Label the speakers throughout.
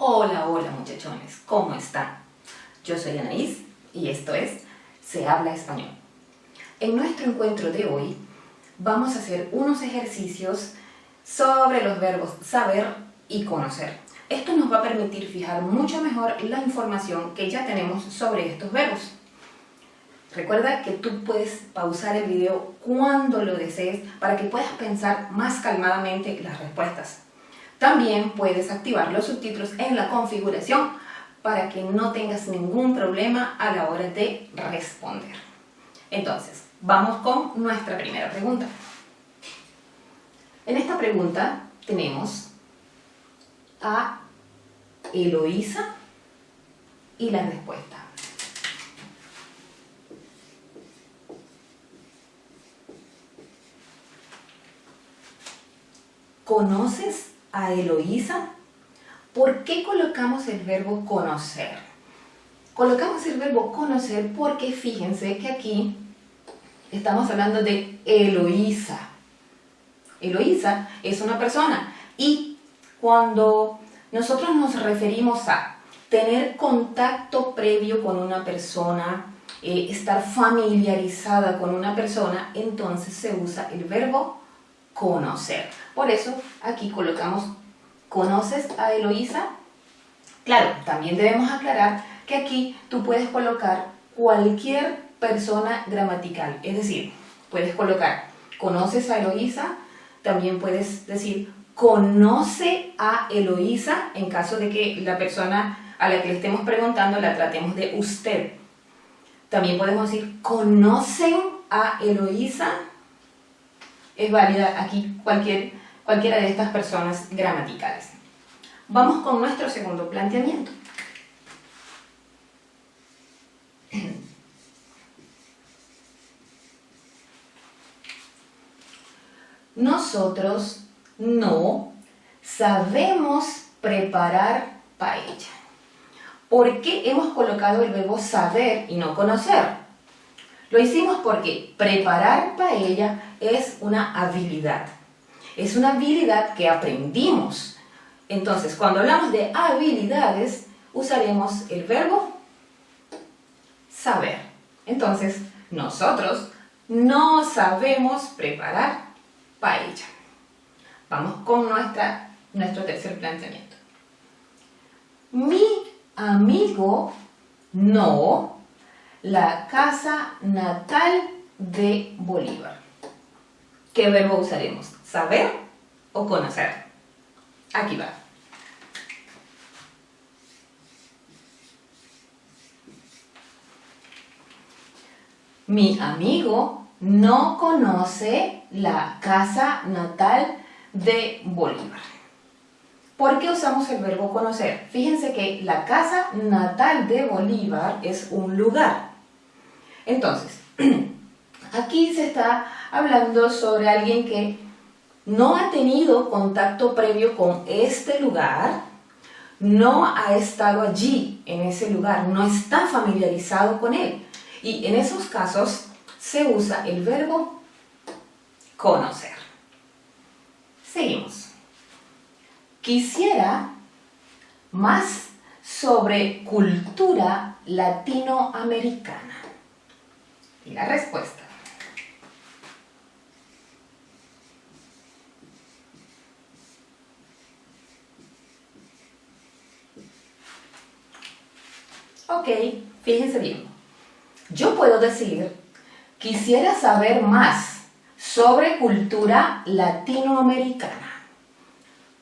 Speaker 1: Hola, hola muchachones, ¿cómo están? Yo soy Anaís y esto es Se Habla Español. En nuestro encuentro de hoy vamos a hacer unos ejercicios sobre los verbos saber y conocer. Esto nos va a permitir fijar mucho mejor la información que ya tenemos sobre estos verbos. Recuerda que tú puedes pausar el video cuando lo desees para que puedas pensar más calmadamente las respuestas. También puedes activar los subtítulos en la configuración para que no tengas ningún problema a la hora de responder. Entonces, vamos con nuestra primera pregunta. En esta pregunta tenemos a Eloísa y la respuesta. ¿Conoces a Eloísa? ¿Por qué colocamos el verbo conocer? Colocamos el verbo conocer porque fíjense que aquí estamos hablando de Eloísa. Eloísa es una persona y cuando nosotros nos referimos a tener contacto previo con una persona, estar familiarizada con una persona, entonces se usa el verbo conocer. Por eso aquí colocamos ¿conoces a Eloísa? Claro, también debemos aclarar que aquí tú puedes colocar cualquier persona gramatical. Es decir, puedes colocar ¿conoces a Eloísa? También puedes decir ¿conoce a Eloísa? En caso de que la persona a la que le estemos preguntando la tratemos de usted. También podemos decir ¿conocen a Eloísa? Es válida aquí cualquiera de estas personas gramaticales. Vamos con nuestro segundo planteamiento. Nosotros no sabemos preparar paella. ¿Por qué hemos colocado el verbo saber y no conocer? Lo hicimos porque preparar paella es una habilidad. Es una habilidad que aprendimos. Entonces, cuando hablamos de habilidades, usaremos el verbo saber. Entonces, nosotros no sabemos preparar paella. Vamos con nuestro tercer planteamiento. Mi amigo no la casa natal de Bolívar. ¿Qué verbo usaremos? ¿Saber o conocer? Aquí va. Mi amigo no conoce la casa natal de Bolívar. ¿Por qué usamos el verbo conocer? Fíjense que la casa natal de Bolívar es un lugar. Entonces, aquí se está hablando sobre alguien que no ha tenido contacto previo con este lugar, no ha estado allí en ese lugar, no está familiarizado con él. Y en esos casos se usa el verbo conocer. Seguimos. Quisiera más sobre cultura latinoamericana. Y la respuesta. Ok, fíjense bien. Yo puedo decir, quisiera saber más sobre cultura latinoamericana.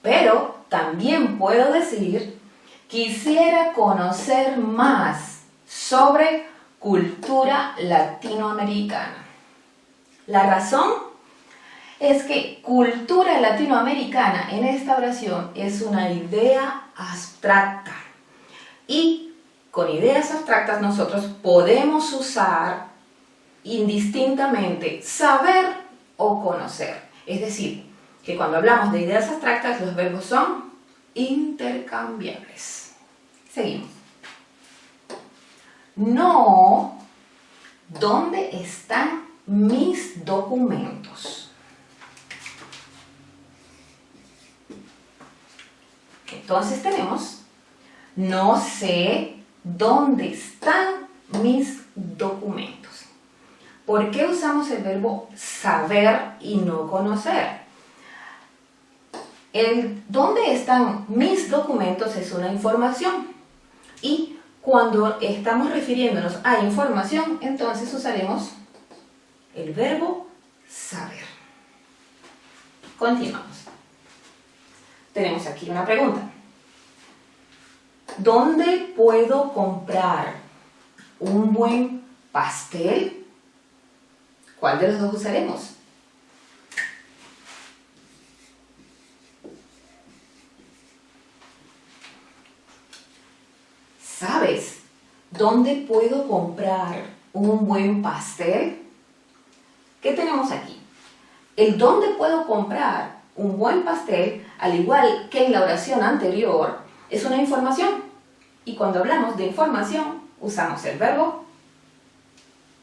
Speaker 1: Pero también puedo decir, quisiera conocer más sobre cultura latinoamericana. La razón es que cultura latinoamericana en esta oración es una idea abstracta. Y con ideas abstractas nosotros podemos usar indistintamente saber o conocer. Es decir, que cuando hablamos de ideas abstractas los verbos son intercambiables. Seguimos. No, ¿dónde están mis documentos? Entonces tenemos No sé dónde están mis documentos. ¿Por qué usamos el verbo saber y no conocer? El dónde están mis documentos es una información. Y cuando estamos refiriéndonos a información, entonces usaremos el verbo saber. Continuamos. Tenemos aquí una pregunta. ¿Dónde puedo comprar un buen pastel? ¿Cuál de los dos usaremos? ¿Sabes dónde puedo comprar un buen pastel? ¿Qué tenemos aquí? El dónde puedo comprar un buen pastel, al igual que en la oración anterior, es una información. Y cuando hablamos de información, usamos el verbo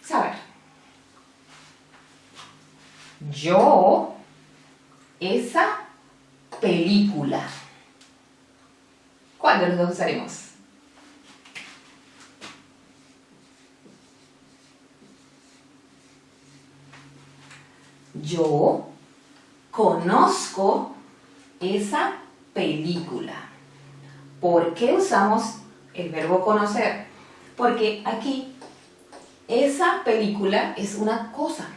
Speaker 1: saber. Yo, esa película. ¿Cuál de los dos usaremos? Yo conozco esa película. ¿Por qué usamos el verbo conocer? Porque aquí esa película es una cosa.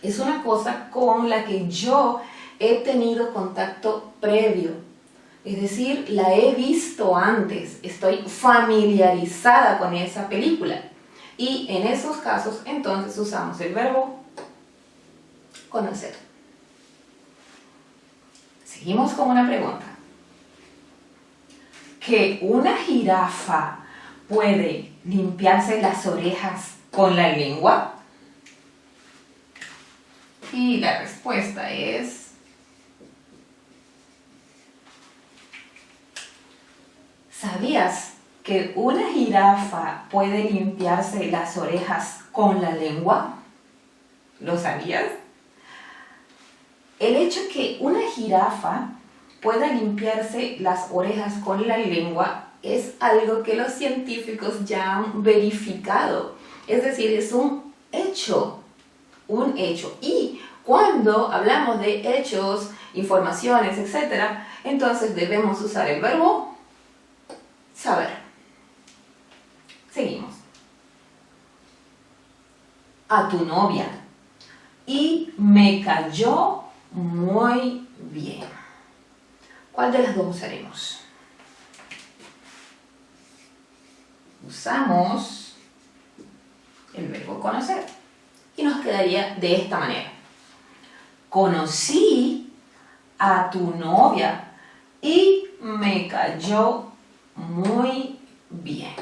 Speaker 1: Es una cosa con la que yo he tenido contacto previo. Es decir, la he visto antes. Estoy familiarizada con esa película. Y en esos casos, entonces usamos el verbo conocer. Seguimos con una pregunta. ¿Que una jirafa puede limpiarse las orejas con la lengua? Y la respuesta es... ¿Sabías que una jirafa puede limpiarse las orejas con la lengua? ¿Lo sabías? El hecho que una jirafa pueda limpiarse las orejas con la lengua es algo que los científicos ya han verificado. Es decir, es un hecho. Un hecho. Y cuando hablamos de hechos, informaciones, etc., entonces debemos usar el verbo saber. Seguimos. A tu novia. Y me cayó muy bien. ¿Cuál de las dos usaremos? Usamos el verbo conocer. Y nos quedaría de esta manera. Conocí a tu novia y me cayó muy bien.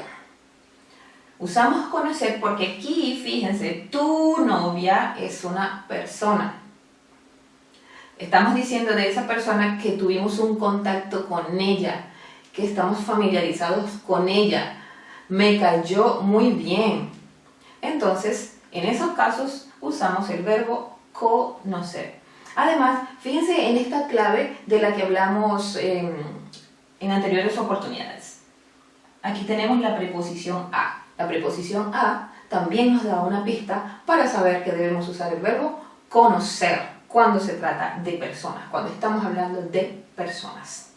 Speaker 1: Usamos conocer porque aquí, fíjense, tu novia es una persona. Estamos diciendo de esa persona que tuvimos un contacto con ella, que estamos familiarizados con ella. Me cayó muy bien. Entonces, en esos casos usamos el verbo conocer. Además, fíjense en esta clave de la que hablamos en anteriores oportunidades. Aquí tenemos la preposición a. La preposición a también nos da una pista para saber que debemos usar el verbo conocer cuando se trata de personas, cuando estamos hablando de personas.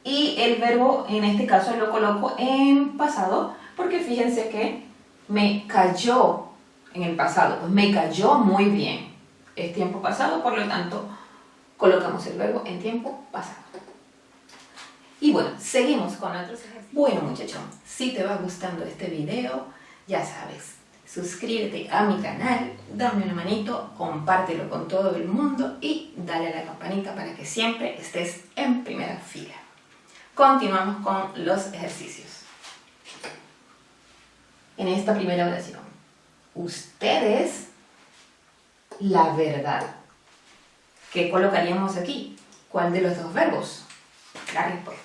Speaker 1: Y el verbo en este caso lo coloco en pasado porque fíjense que me cayó en el pasado, pues me cayó muy bien. Es tiempo pasado, por lo tanto colocamos el verbo en tiempo pasado. Y bueno, seguimos con otros ejercicios. Bueno, muchachos, si te va gustando este video, ya sabes, suscríbete a mi canal, dame una manito, compártelo con todo el mundo y dale a la campanita para que siempre estés en primera fila. Continuamos con los ejercicios. En esta primera oración, ustedes, la verdad. ¿Qué colocaríamos aquí? ¿Cuál de los dos verbos? La respuesta.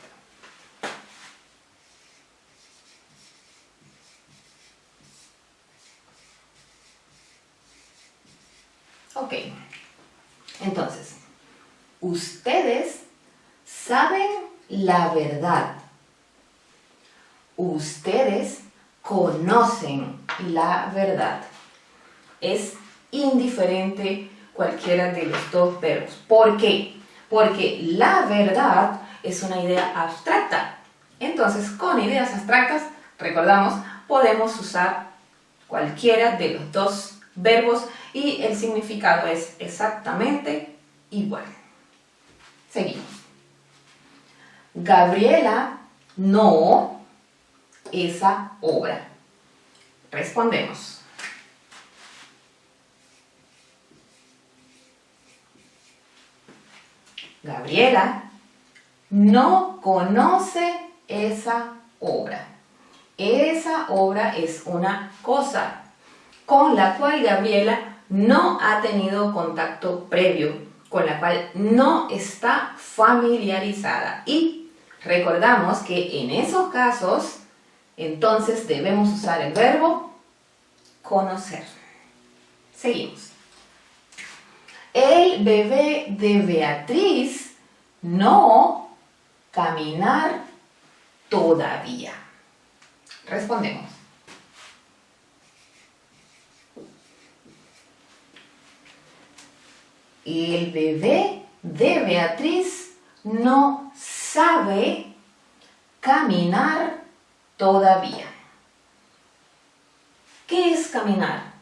Speaker 1: Ok, entonces, ustedes saben la verdad. Ustedes conocen la verdad. Es indiferente cualquiera de los dos verbos. ¿Por qué? Porque la verdad es una idea abstracta. Entonces, con ideas abstractas, recordamos, podemos usar cualquiera de los dos verbos y el significado es exactamente igual. Seguimos. Gabriela no esa obra. Respondemos. Gabriela no conoce esa obra. Esa obra es una cosa con la cual Gabriela no ha tenido contacto previo, con la cual no está familiarizada. Y recordamos que en esos casos, entonces debemos usar el verbo conocer. Seguimos. El bebé de Beatriz no caminar todavía. Respondemos. El bebé de Beatriz no sabe caminar todavía. ¿Qué es caminar?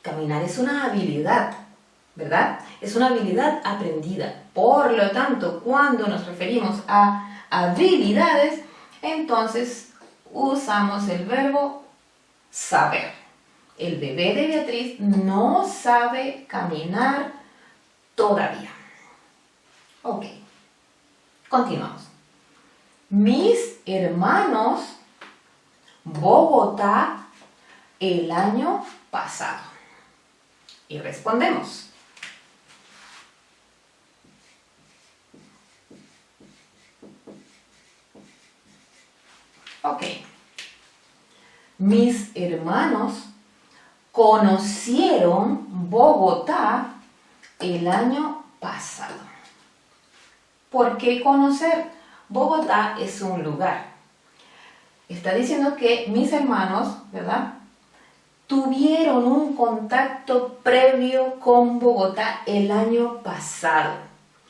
Speaker 1: Caminar es una habilidad, ¿verdad? Es una habilidad aprendida. Por lo tanto, cuando nos referimos a habilidades, entonces usamos el verbo saber. El bebé de Beatriz no sabe caminar todavía. Ok, continuamos. Mis hermanos, Bogotá, el año pasado. Y respondemos. Ok. Mis hermanos conocieron Bogotá el año pasado. ¿Por qué conocer? Bogotá es un lugar. Está diciendo que mis hermanos, ¿verdad?, tuvieron un contacto previo con Bogotá el año pasado.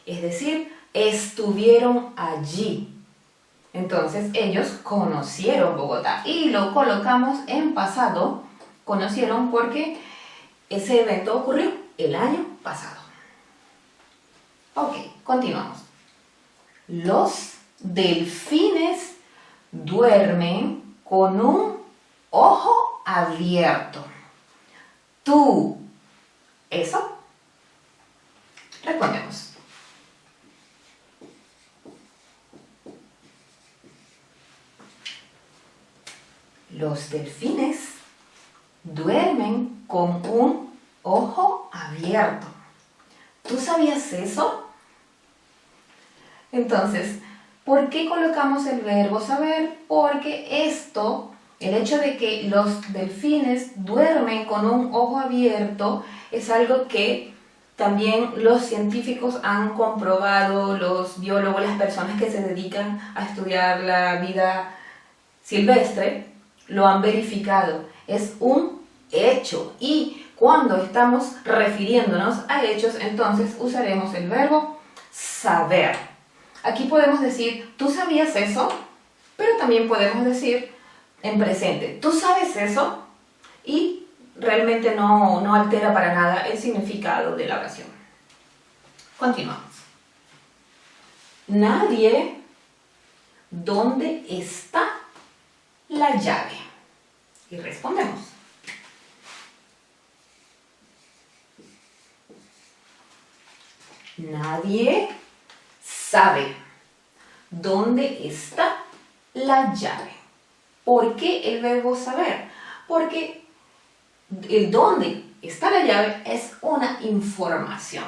Speaker 1: Es decir, estuvieron allí. Entonces, ellos conocieron Bogotá y lo colocamos en pasado. Conocieron porque ese evento ocurrió el año pasado. Ok, continuamos. Los delfines duermen con un ojo abierto. ¿Tú eso? Respondemos. Los delfines duermen con un ojo abierto. ¿Tú sabías eso? Entonces, ¿por qué colocamos el verbo saber? Porque esto, el hecho de que los delfines duermen con un ojo abierto, es algo que también los científicos han comprobado, los biólogos, las personas que se dedican a estudiar la vida silvestre, lo han verificado. Es un hecho y cuando estamos refiriéndonos a hechos, entonces usaremos el verbo saber. Aquí podemos decir, ¿tú sabías eso? Pero también podemos decir en presente, ¿tú sabes eso? Y realmente no altera para nada el significado de la oración. Continuamos. Nadie, ¿dónde está la llave? Y respondemos. Nadie sabe dónde está la llave. ¿Por qué el verbo saber? Porque el dónde está la llave es una información.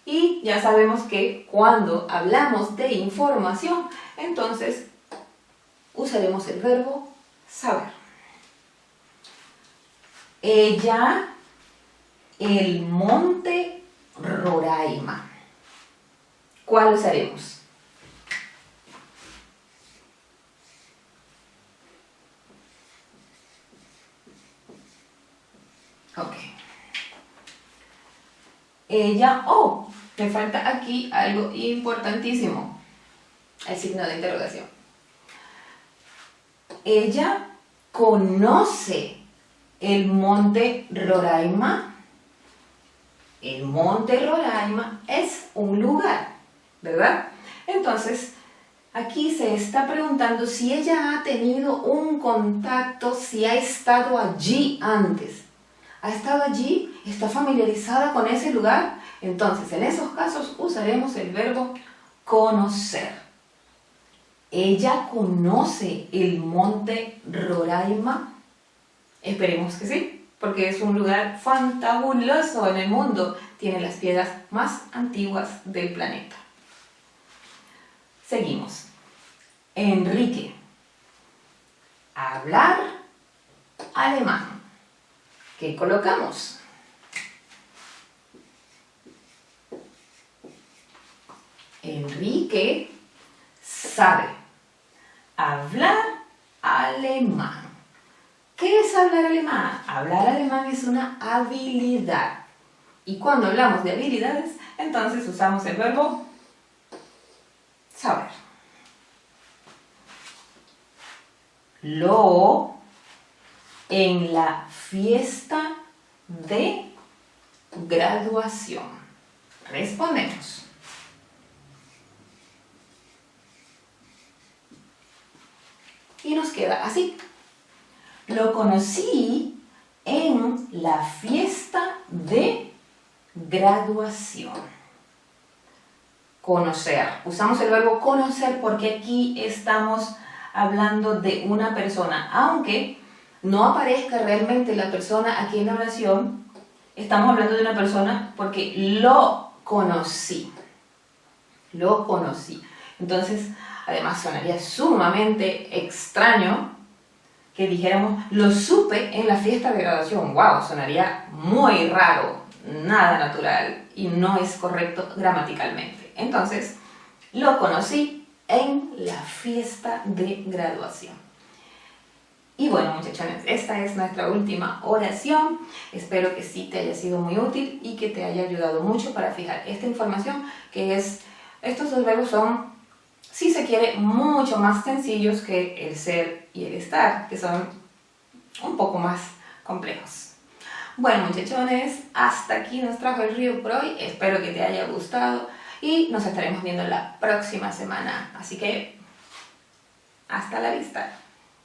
Speaker 1: Y ya sabemos que cuando hablamos de información, entonces usaremos el verbo saber. Ella, el monte Roraima. ¿Cuál usaremos? Ok. Ella, oh, me falta aquí algo importantísimo. El signo de interrogación. Ella conoce el monte Roraima. El monte Roraima es un lugar, ¿verdad? Entonces, aquí se está preguntando si ella ha tenido un contacto, si ha estado allí antes. ¿Ha estado allí? ¿Está familiarizada con ese lugar? Entonces, en esos casos usaremos el verbo conocer. ¿Ella conoce el monte Roraima? Esperemos que sí, porque es un lugar fantabuloso en el mundo. Tiene las piedras más antiguas del planeta. Seguimos. Enrique. Hablar alemán. ¿Qué colocamos? Enrique sabe hablar alemán. ¿Qué es hablar alemán? Hablar alemán es una habilidad. Y cuando hablamos de habilidades, entonces usamos el verbo saber. Lo en la fiesta de graduación. Respondemos. Y nos queda así. Lo conocí en la fiesta de graduación. Conocer. Usamos el verbo conocer porque aquí estamos hablando de una persona. Aunque no aparezca realmente la persona aquí en la oración, estamos hablando de una persona porque lo conocí. Lo conocí. Entonces, además sonaría sumamente extraño que dijéramos, lo supe en la fiesta de graduación. ¡Wow! Sonaría muy raro, nada natural y no es correcto gramaticalmente. Entonces, lo conocí en la fiesta de graduación. Y bueno, muchachones, esta es nuestra última oración. Espero que sí te haya sido muy útil y que te haya ayudado mucho para fijar esta información, que es, estos dos verbos son, si se quiere, mucho más sencillos que el ser y el estar, que son un poco más complejos. Bueno, muchachones, hasta aquí nos trajo el río por hoy. Espero que te haya gustado y nos estaremos viendo la próxima semana. Así que, hasta la vista.